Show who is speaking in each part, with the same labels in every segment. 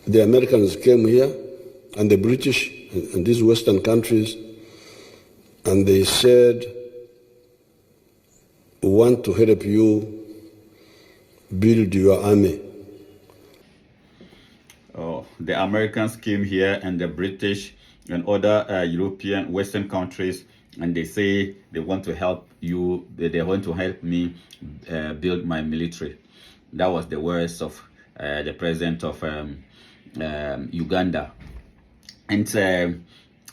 Speaker 1: The Americans came here, and the British and these Western countries, and they said, we want to help you build your army.
Speaker 2: Oh, the Americans came here, and the British and other European Western countries, and they say they want to help you, they want to help me build my military. That was the words of the president of Uganda. And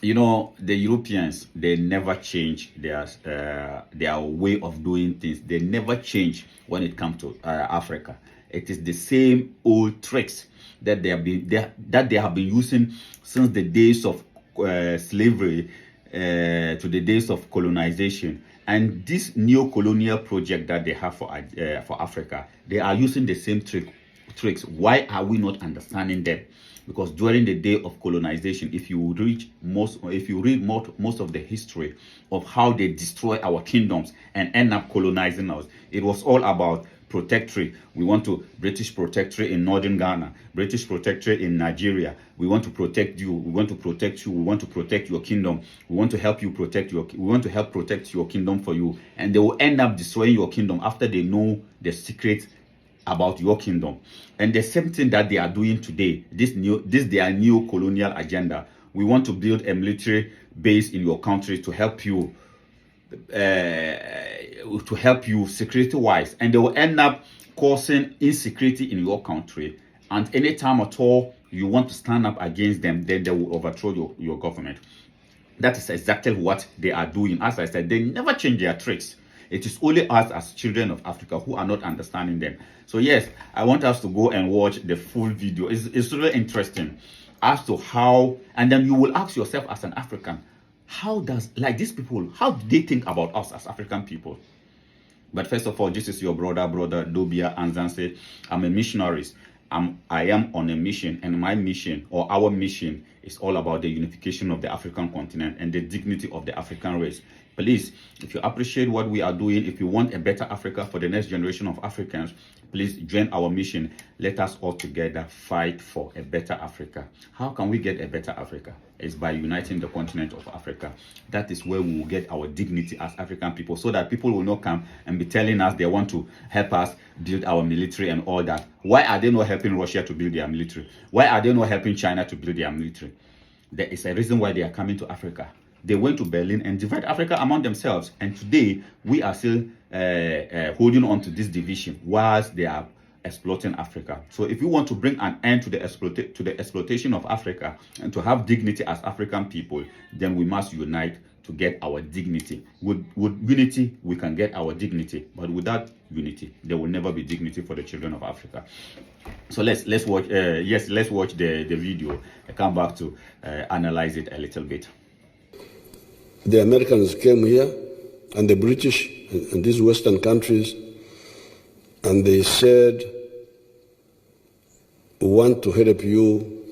Speaker 2: you know, the Europeans, they never change their way of doing things. They never change when it comes to Africa. It is the same old tricks that they have been using since the days of slavery to the days of colonization. And this neo-colonial project that they have for Africa, they are using the same tricks. Why are we not understanding them? Because during the day of colonization, if you read most of the history of how they destroy our kingdoms and end up colonizing us, it was all about protectorate. We want to British protectorate in northern Ghana, British protectorate in Nigeria. We want to protect you. We want to protect you. We want to protect your kingdom. We want to help you protect your. We want to help protect your kingdom for you. And they will end up destroying your kingdom after they know the secret about your kingdom. And the same thing that they are doing today. This their new colonial agenda. We want to build a military base in your country to help you. Security wise, and they will end up causing insecurity in your country. And anytime at all you want to stand up against them, then they will overthrow your government. That is exactly what they are doing. As I said, they never change their tricks. It is only us as children of Africa who are not understanding them. So yes, I want us to go and watch the full video. It's really interesting as to how, and then you will ask yourself as an African, how does, like these people, how do they think about us as African people? But first of all, this is your brother Dobia Anzanse. I'm a missionary. I am on a mission, and my mission, or our mission, is all about the unification of the African continent and the dignity of the African race. Please, if you appreciate what we are doing, if you want a better Africa for the next generation of Africans, please join our mission. Let us all together fight for a better Africa. How can we get a better Africa? It's by uniting the continent of Africa. That is where we will get our dignity as African people, so that people will not come and be telling us they want to help us build our military and all that. Why are they not helping Russia to build their military? Why are they not helping China to build their military? There is a reason why they are coming to Africa. They went to Berlin and divided Africa among themselves. And today, we are still holding on to this division whilst they are exploiting Africa. So if you want to bring an end to the exploitation of Africa and to have dignity as African people, then we must unite to get our dignity. With unity, we can get our dignity. But without unity, there will never be dignity for the children of Africa. So let's watch. Let's watch the video. I come back to analyze it a little bit.
Speaker 1: The Americans came here, and the British and these Western countries, and they said, we want to help you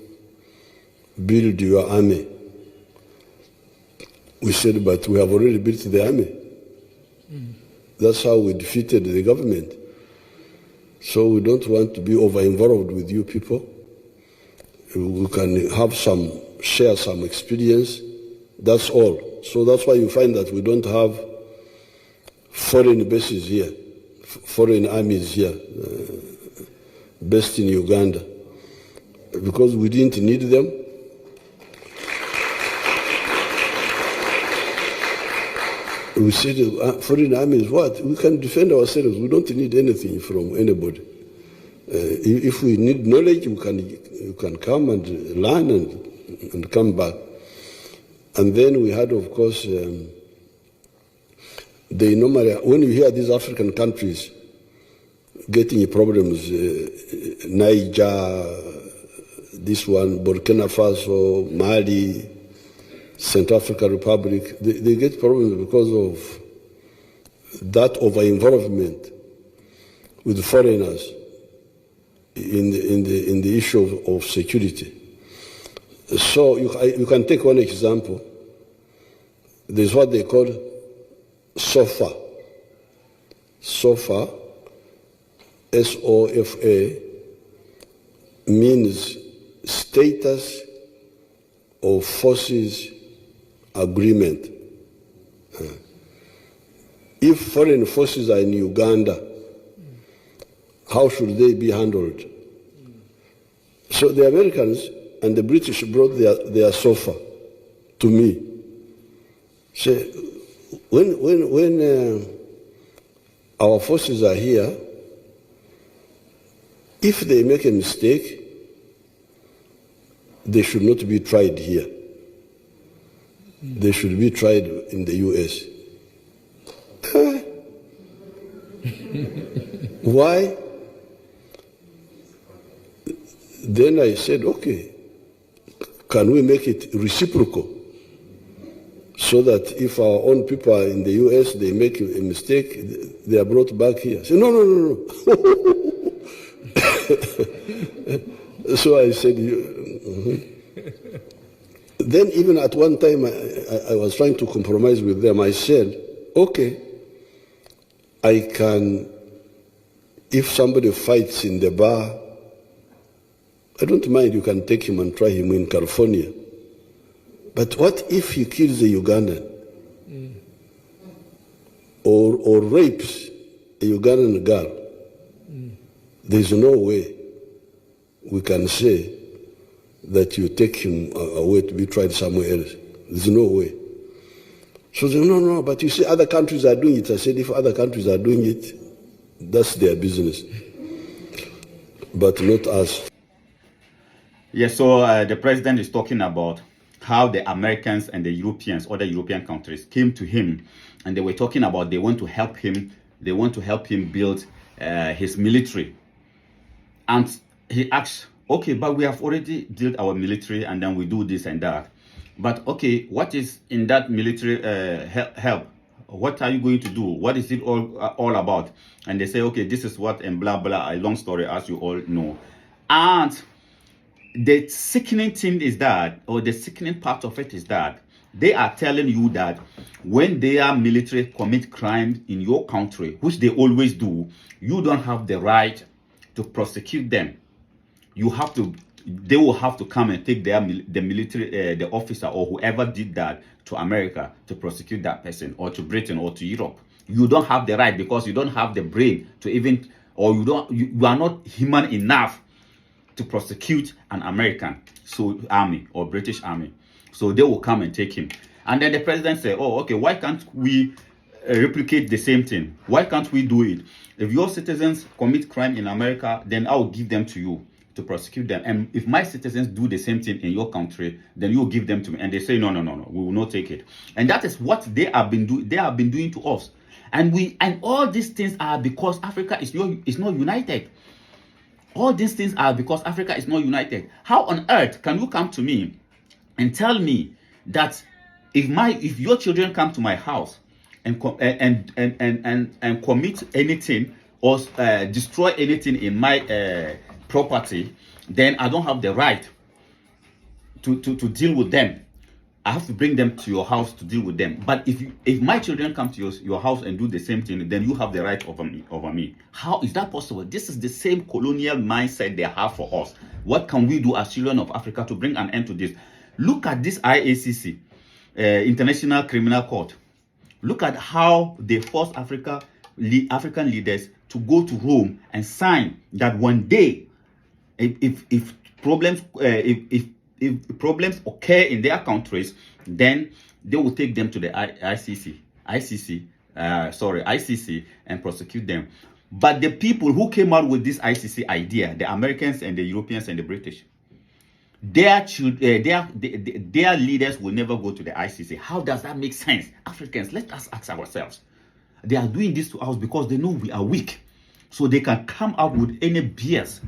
Speaker 1: build your army. We said, but we have already built the army. That's how we defeated the government. So we don't want to be over-involved with you people. We can have share some experience. That's all. So that's why you find that we don't have foreign bases here, foreign armies here, based in Uganda, because we didn't need them. We said, foreign armies, what? We can defend ourselves. We don't need anything from anybody. If we need knowledge, you can come and learn and come back. And then we had, of course, they normally, when you hear these African countries getting problems, Niger, this one, Burkina Faso, Mali, Central African Republic, they get problems because of that over-involvement with foreigners in the issue of security. So you can take one example. There's what they call SOFA. SOFA, S-O-F-A, means status of forces agreement. If foreign forces are in Uganda, how should they be handled? So the Americans and the British brought their sofa to me. Say, when our forces are here, if they make a mistake, they should not be tried here. They should be tried in the US. Why? Then I said, okay, can we make it reciprocal? So that if our own people are in the US, they make a mistake, they are brought back here. I said, no. So I said, Then even at one time, I was trying to compromise with them. I said, okay, I can, if somebody fights in the bar, I don't mind, you can take him and try him in California. But what if he kills a Ugandan? Or rapes a Ugandan girl? There's no way we can say that you take him away to be tried somewhere else. There's no way. So they said, no, but you see other countries are doing it. I said, if other countries are doing it, that's their business, but not us.
Speaker 2: Yes, so the president is talking about how the Americans and the Europeans, other European countries, came to him and they were talking about they want to help him build his military. And he asked, okay, but we have already built our military and then we do this and that. But okay, what is in that military help? What are you going to do? What is it all about? And they say, okay, this is what, and blah, blah, a long story, as you all know. And the sickening thing is that, or the sickening part of it is that, they are telling you that when their military commit crime in your country, which they always do, you don't have the right to prosecute them. They will have to come and take the military, the officer or whoever did that to America to prosecute that person, or to Britain or to Europe. You don't have the right because you don't have the brain to even, or you are not human enough to prosecute an American army or British army. So they will come and take him. And then the president said, oh, okay, why can't we replicate the same thing? Why can't we do it? If your citizens commit crime in America, then I will give them to you to prosecute them. And if my citizens do the same thing in your country, then you will give them to me. And they say, no, we will not take it. And that is what they have been doing to us. And all these things are because Africa is not united. All these things are because Africa is not united. How on earth can you come to me and tell me that if your children come to my house and commit anything or destroy anything in my property, then I don't have the right to deal with them? I have to bring them to your house to deal with them. But if my children come to your house and do the same thing, then you have the right over me. How is that possible? This is the same colonial mindset they have for us. What can we do as children of Africa to bring an end to this? Look at this IACC, International Criminal Court. Look at how they force African leaders to go to Rome and sign that one day, if problems occur in their countries, then they will take them to the ICC and prosecute them. But the people who came out with this ICC idea, the Americans and the Europeans and the British, their leaders will never go to the ICC. How does that make sense? Africans, let us ask ourselves. They are doing this to us because they know we are weak. So they can come out with any BS.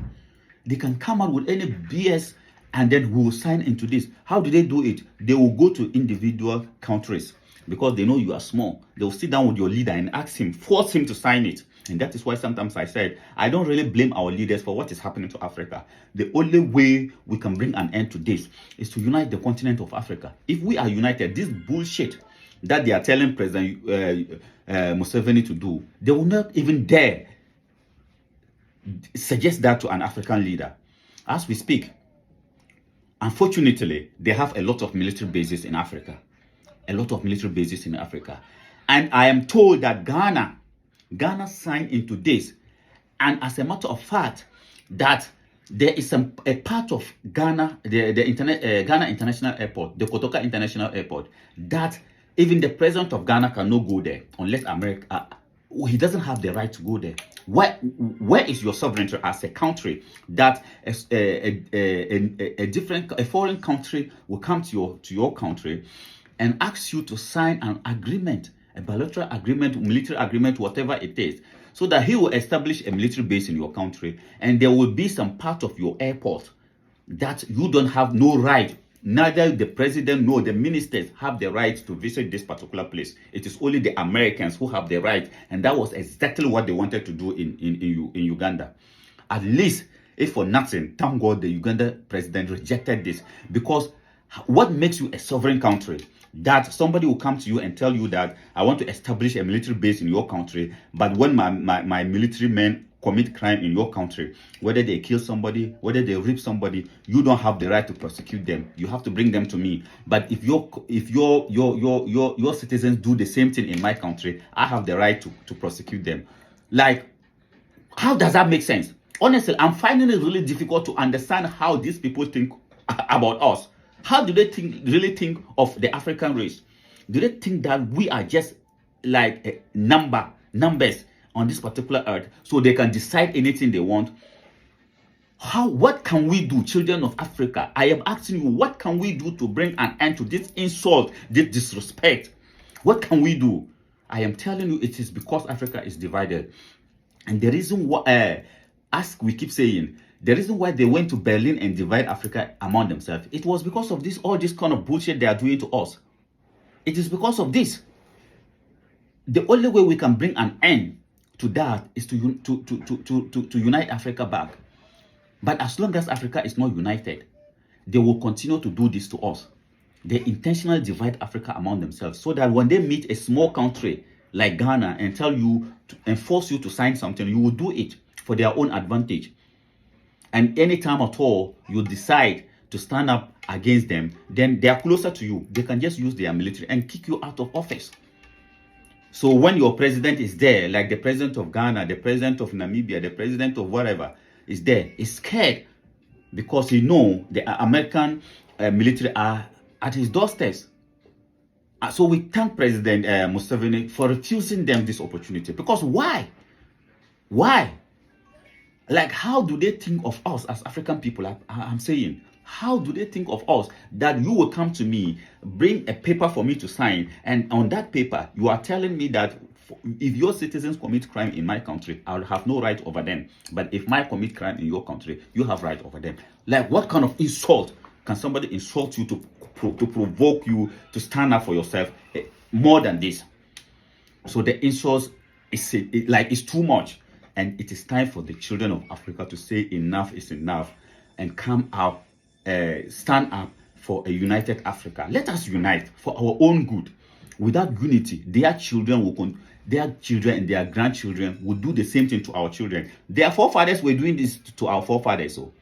Speaker 2: And then we will sign into this. How do they do it? They will go to individual countries because they know you are small. They will sit down with your leader and force him to sign it. And that is why sometimes I said, I don't really blame our leaders for what is happening to Africa. The only way we can bring an end to this is to unite the continent of Africa. If we are united, this bullshit that they are telling President Museveni to do, they will not even dare suggest that to an African leader. As we speak, Unfortunately, they have a lot of military bases in Africa. A lot of military bases in Africa. And I am told that Ghana signed into this. And as a matter of fact, that there is a part of Ghana, Ghana International Airport, the Kotoka International Airport, that even the president of Ghana cannot go there unless America, he doesn't have the right to go there. Where is your sovereignty as a country that a foreign country will come to your country and ask you to sign an agreement, a bilateral agreement, military agreement, whatever it is, so that he will establish a military base in your country, and there will be some part of your airport that you don't have no right, neither the president nor the ministers have the right to visit this particular place. It is only the Americans who have the right, and that was exactly what they wanted to do in Uganda. At least, if for nothing, thank God the Uganda president rejected this, because what makes you a sovereign country? That somebody will come to you and tell you that I want to establish a military base in your country, but when my military men commit crime in your country, whether they kill somebody, whether they rape somebody, you don't have the right to prosecute them. You have to bring them to me. But if your citizens do the same thing in my country, I have the right to prosecute them. Like, how does that make sense? Honestly, I'm finding it really difficult to understand how these people think about us. How do they really think of the African race? Do they think that we are just like numbers on this particular earth, so they can decide anything they want? What can we do, children of Africa? I am asking you, what can we do to bring an end to this insult, this disrespect? What can we do? I am telling you, it is because Africa is divided. And the reason why, as we keep saying, the reason why they went to Berlin and divide Africa among themselves, it was because of all this kind of bullshit they are doing to us. It is because of this. The only way we can bring an end to that is to unite Africa back. But as long as Africa is not united, they will continue to do this to us. They intentionally divide Africa among themselves, so that when they meet a small country like Ghana and tell you and force you to sign something, you will do it for their own advantage. And anytime at all you decide to stand up against them, then they are closer to you. They can just use their military and kick you out of office. So when your president is there, like the president of Ghana, the president of Namibia, the president of whatever is there, is scared because he know the American military are at his doorsteps. So we thank President Museveni for refusing them this opportunity. Because why? Why? Like, how do they think of us as African people? I'm saying, how do they think of us that you will come to me, bring a paper for me to sign, and on that paper, you are telling me that if your citizens commit crime in my country, I'll have no right over them. But if I commit crime in your country, you have right over them. Like, what kind of insult can somebody insult you to provoke you to stand up for yourself more than this? So the insult is too much. And it is time for the children of Africa to say enough is enough and come out, stand up for a united Africa. Let us unite for our own good. Without unity, their children and their grandchildren will do the same thing to our children. Their forefathers were doing this to our forefathers. So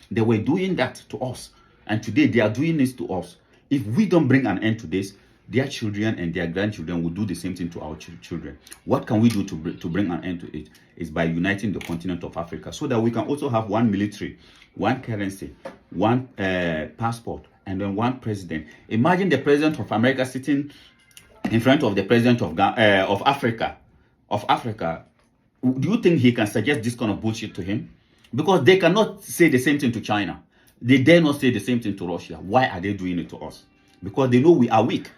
Speaker 2: they were doing that to us. And today they are doing this to us. If we don't bring an end to this, their children and their grandchildren will do the same thing to our children. What can we do to bring an end to it? Is by uniting the continent of Africa, so that we can also have one military, one currency, one passport, and then one president. Imagine the president of America sitting in front of the president of Africa. Do you think he can suggest this kind of bullshit to him? Because they cannot say the same thing to China. They dare not say the same thing to Russia. Why are they doing it to us? Because they know we are weak.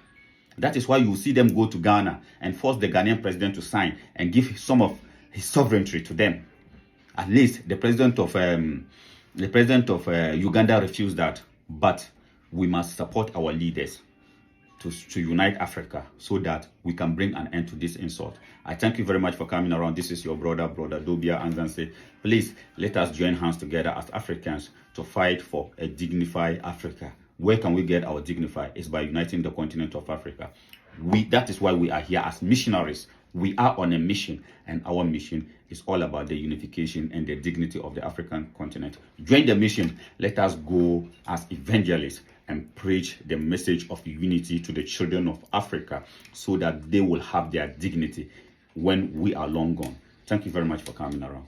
Speaker 2: That is why you see them go to Ghana and force the Ghanaian president to sign and give some of his sovereignty to them. At least the president of Uganda refused that. But we must support our leaders to unite Africa so that we can bring an end to this insult. I thank you very much for coming around. This is your brother Dobia Anzanse. Please let us join hands together as Africans to fight for a dignified Africa. Where can we get our dignify? Is by uniting the continent of Africa. That is why we are here as missionaries We are on a mission, and our mission is all about the unification and the dignity of the African continent. Join the mission. Let us go as evangelists and preach the message of unity to the children of Africa so that they will have their dignity when we are long gone. Thank you very much for coming around.